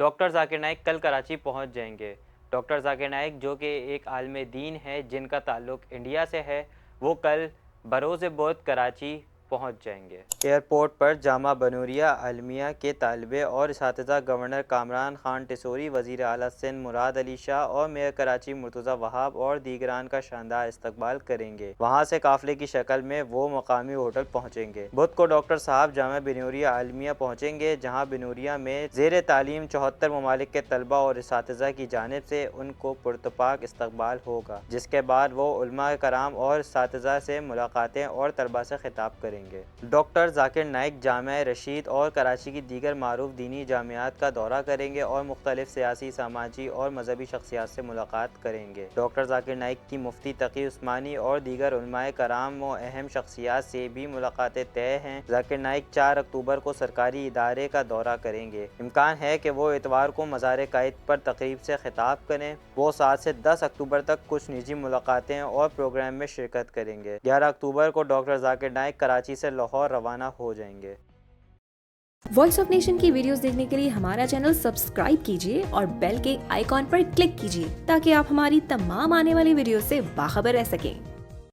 Doctor Zakir Naik کل کراچی پہنچ جائیں گے۔ ڈاکٹر ذاکر نائک جو کہ ایک عالم دین ہے جن کا تعلق انڈیا سے ہے، وہ کل بروز بود کراچی پہنچ جائیں گے۔ ایئرپورٹ پر جامعہ بنوریہ عالمیہ کے طلباء اور اساتذہ گورنر کامران خان ٹیسوری، وزیر اعلیٰ سندھ مراد علی شاہ اور میئر کراچی مرتضی وہاب اور دیگران کا شاندار استقبال کریں گے۔ وہاں سے قافلے کی شکل میں وہ مقامی ہوٹل پہنچیں گے۔ بدھ کو ڈاکٹر صاحب جامعہ بنوریہ عالمیہ پہنچیں گے، جہاں بنوریہ میں زیر تعلیم 74 ممالک کے طلباء اور اساتذہ کی جانب سے ان کو پرتپاک استقبال ہوگا، جس کے بعد وہ علماء کرام اور اساتذہ سے ملاقاتیں اور طلباء سے خطاب کریں گے۔ ڈاکٹر ذاکر نائک جامعہ رشید اور کراچی کی دیگر معروف دینی جامعات کا دورہ کریں گے اور مختلف سیاسی، سماجی اور مذہبی شخصیات سے ملاقات کریں گے۔ ڈاکٹر ذاکر نائک کی مفتی تقی عثمانی اور دیگر علماء کرام و اہم شخصیات سے بھی ملاقاتیں طے ہیں۔ ذاکر نائک 4 اکتوبر کو سرکاری ادارے کا دورہ کریں گے۔ امکان ہے کہ وہ اتوار کو مزار قائد پر تقریب سے خطاب کریں۔ وہ 7 سے 10 اکتوبر تک کچھ نجی ملاقاتیں اور پروگرام میں شرکت کریں گے۔ 11 اکتوبر کو ڈاکٹر ذاکر نائک کراچی سے لاہور روانہ ہو جائیں گے۔ وائس آف نیشن کی ویڈیوز دیکھنے کے لیے ہمارا چینل سبسکرائب کیجیے اور بیل کے آئیکن پر کلک کیجیے تاکہ آپ ہماری تمام آنے والی ویڈیوز سے باخبر رہ سکیں۔